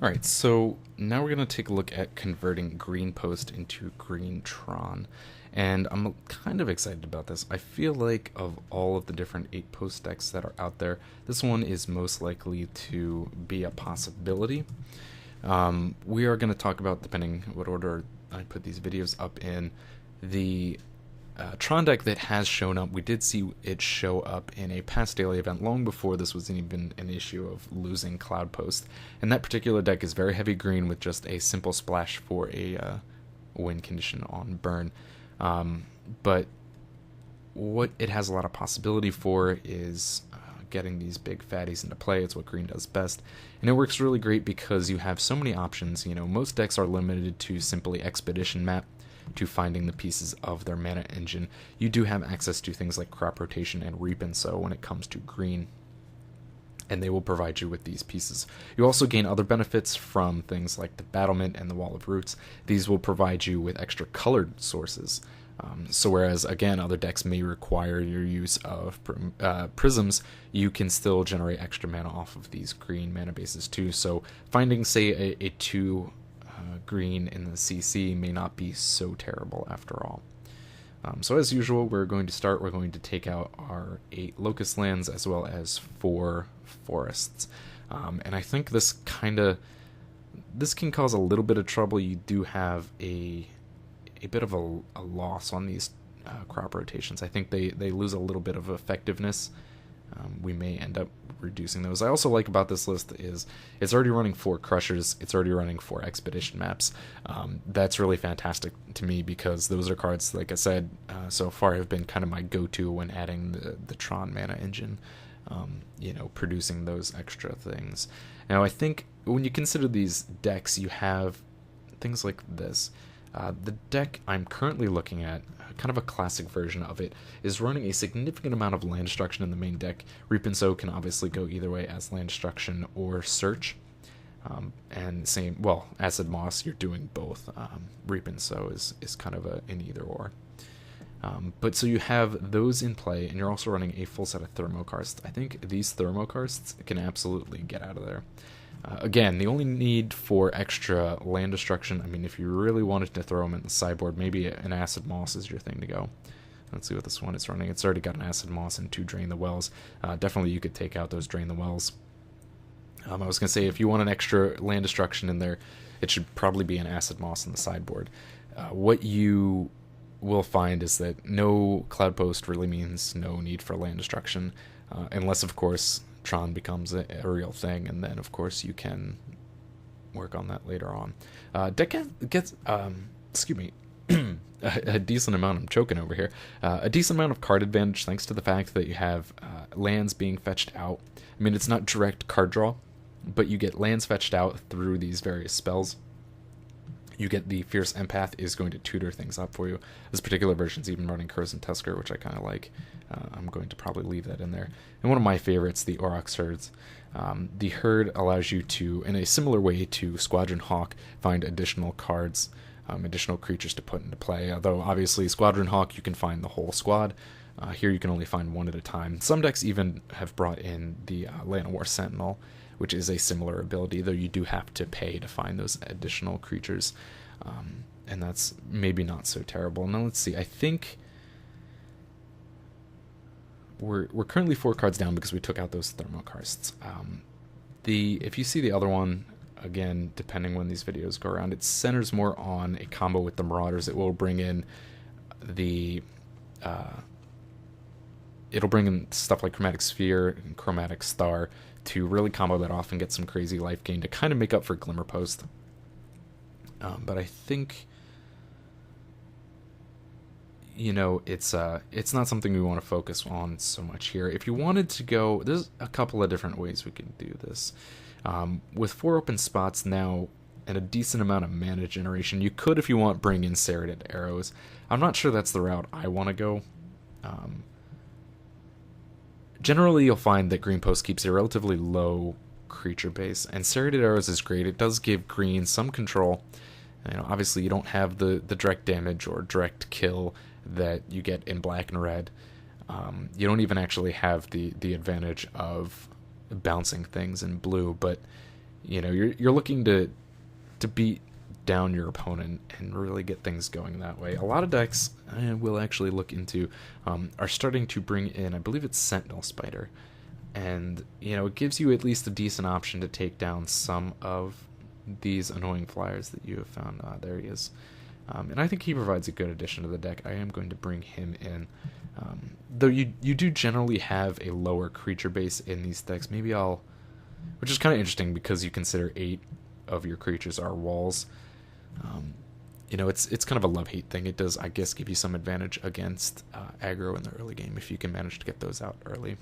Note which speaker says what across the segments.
Speaker 1: Alright, so now we're going to take a look at converting Green Post into GreenTron. And I'm kind of excited about this. I feel like of all of the different 8 post decks that are out there, this one is most likely to be a possibility. We are going to talk about, depending what order I put these videos up in, the Tron deck that has shown up. We did see it show up in a past daily event long before this was even an issue of losing Cloud Post. And that particular deck is very heavy green with just a simple splash for a win condition on burn. But what it has a lot of possibility for is getting these big fatties into play. It's what green does best. And it works really great because you have so many options. You know, most decks are limited to simply Expedition Map, to finding the pieces of their mana engine. You do have access to things like crop rotation and reap and sow when it comes to green, and they will provide you with these pieces. You also gain other benefits from things like the battlement and the wall of roots. These will provide you with extra colored sources. So whereas again other decks may require your use of prisms, you can still generate extra mana off of these green mana bases too. So finding, say, a 2 green in the CC may not be so terrible after all. So as usual, we're going to take out our 8 locust lands as well as 4 forests. And I think this can cause a little bit of trouble. You do have a bit of a loss on these crop rotations. I think they lose a little bit of effectiveness. We may end up reducing those. I also like about this list is it's already running 4 crushers, it's already running 4 expedition maps. That's really fantastic to me because those are cards, like I said, so far have been kind of my go-to when adding the Tron mana engine, producing those extra things. Now I think when you consider these decks, you have things like this. The deck I'm currently looking at, kind of a classic version of it, is running a significant amount of land destruction in the main deck. Reap and Sow can obviously go either way as land destruction or search. And same, well, Acid Moss, you're doing both. Reap and Sow is kind of an either or. But so you have those in play, and you're also running a full set of Thermokarsts. I think these Thermokarsts can absolutely get out of there. Again, the only need for extra land destruction, I mean, if you really wanted to throw them in the sideboard, maybe an Acid Moss is your thing to go. Let's see what this one is running. It's already got an Acid Moss and 2 Drain the Wells. Definitely you could take out those Drain the Wells. I was going to say, if you want an extra land destruction in there, it should probably be an Acid Moss in the sideboard. What you will find is that no Cloud Post really means no need for land destruction, unless, of course, Tron becomes a real thing, and then of course you can work on that later on. Deck gets excuse me, a decent amount. I'm choking over here. A decent amount of card advantage thanks to the fact that you have lands being fetched out. I mean, it's not direct card draw, but you get lands fetched out through these various spells. You get the Fierce Empath is going to tutor things up for you. This particular version is even running Curse and Tusker, which I kind of like. I'm going to probably leave that in there. And one of my favorites, the Aurochs Herds. The Herd allows you to, in a similar way to Squadron Hawk, find additional cards, additional creatures to put into play. Although, obviously, Squadron Hawk, you can find the whole squad. Here you can only find one at a time. Some decks even have brought in the Llanowar Sentinel, which is a similar ability, though you do have to pay to find those additional creatures. And that's maybe not so terrible. Now let's see, I think we're currently 4 cards down because we took out those Thermokarsts. If you see the other one, again, depending when these videos go around, it centers more on a combo with the Marauders. It will bring in it'll bring in stuff like Chromatic Sphere and Chromatic Star to really combo that off and get some crazy life gain to kind of make up for Glimmer Post. But I think, it's not something we want to focus on so much here. If you wanted to go, there's a couple of different ways we could do this. With 4 open spots now and a decent amount of mana generation, you could, if you want, bring in Serrated Arrows. I'm not sure that's the route I want to go. Generally, you'll find that Green Post keeps a relatively low creature base, and Serrated Arrows is great. It does give green some control. Obviously, you don't have the direct damage or direct kill that you get in black and red. You don't even actually have the advantage of bouncing things in blue, but you're looking to beat down your opponent and really get things going that way. A lot of decks we'll actually look into are starting to bring in, I believe it's Sentinel Spider, and it gives you at least a decent option to take down some of these annoying flyers that you have found. There he is. And I think he provides a good addition to the deck. I am going to bring him in. Though you do generally have a lower creature base in these decks. Which is kind of interesting because you consider 8 of your creatures are walls. It's kind of a love-hate thing. It does, I guess, give you some advantage against aggro in the early game if you can manage to get those out early.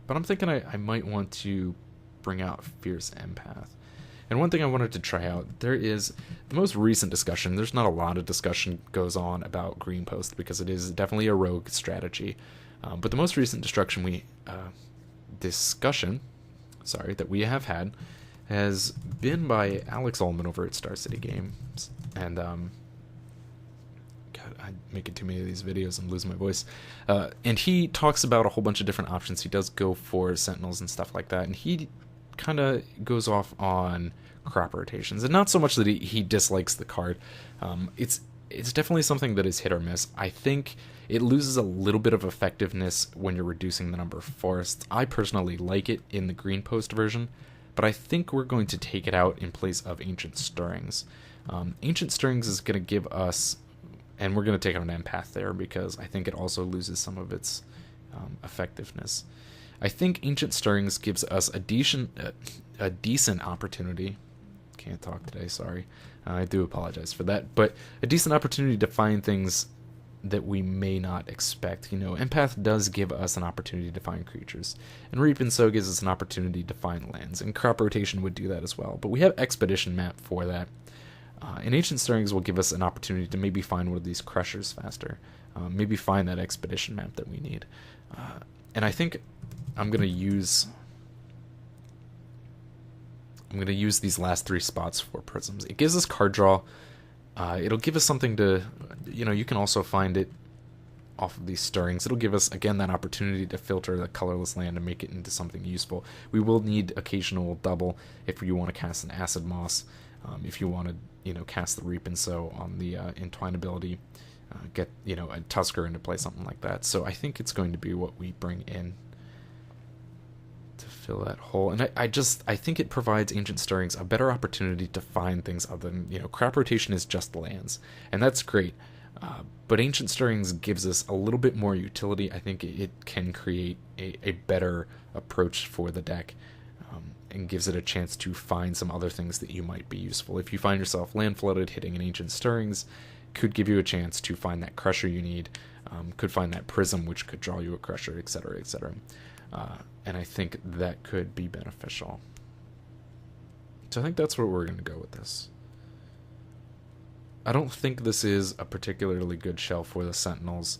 Speaker 1: But I'm thinking I might want to bring out Fierce Empath. And one thing I wanted to try out, there is the most recent discussion. There's not a lot of discussion goes on about Green Post because it is definitely a rogue strategy. But the most recent discussion that we have had has been by Alex Ullman over at Star City Games. And God, I'm making too many of these videos and losing my voice. And he talks about a whole bunch of different options. He does go for Sentinels and stuff like that. And he kind of goes off on crop rotations, and not so much that he dislikes the card. It's definitely something that is hit or miss. I think it loses a little bit of effectiveness when you're reducing the number of forests. I personally like it in the Green Post version, but I think we're going to take it out in place of Ancient Stirrings. Ancient Stirrings is going to give us, and we're going to take out an Empath there because I think it also loses some of its effectiveness. I think Ancient Stirrings gives us a decent opportunity. Can't talk today, sorry. I do apologize for that. But a decent opportunity to find things that we may not expect. Empath does give us an opportunity to find creatures. And Reap and Sow gives us an opportunity to find lands. And Crop Rotation would do that as well. But we have Expedition Map for that. And Ancient Stirrings will give us an opportunity to maybe find one of these Crushers faster. Maybe find that Expedition Map that we need. And I think I'm going to use these last 3 spots for Prisms. It gives us card draw. It'll give us something to, you can also find it off of these Stirrings. It'll give us, again, that opportunity to filter the colorless land and make it into something useful. We will need occasional double if you want to cast an Acid Moss, if you want to, cast the Reap and Sow on the Entwine ability, get, a Tusker into play, something like that. So I think it's going to be what we bring in to fill that hole. And I think it provides Ancient Stirrings a better opportunity to find things other than, Crop Rotation is just lands, and that's great. But Ancient Stirrings gives us a little bit more utility. I think it can create a better approach for the deck, and gives it a chance to find some other things that you might be useful. If you find yourself land flooded, hitting an Ancient Stirrings could give you a chance to find that Crusher you need, could find that Prism, which could draw you a Crusher, etc., etc. And I think that could be beneficial. So I think that's where we're going to go with this. I don't think this is a particularly good shell for the Sentinels.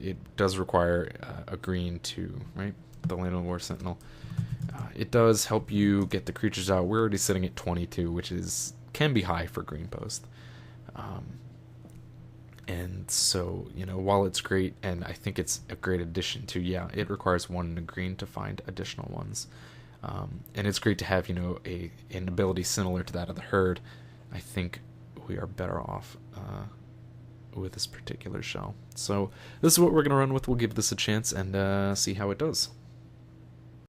Speaker 1: It does require a green too, right? The Land of War Sentinel. It does help you get the creatures out. We're already sitting at 22, which can be high for Green Post. And so, while it's great, and I think it's a great addition to, it requires 1 and a green to find additional ones. And it's great to have, an ability similar to that of the Herd. I think we are better off with this particular shell. So this is what we're going to run with. We'll give this a chance and see how it does.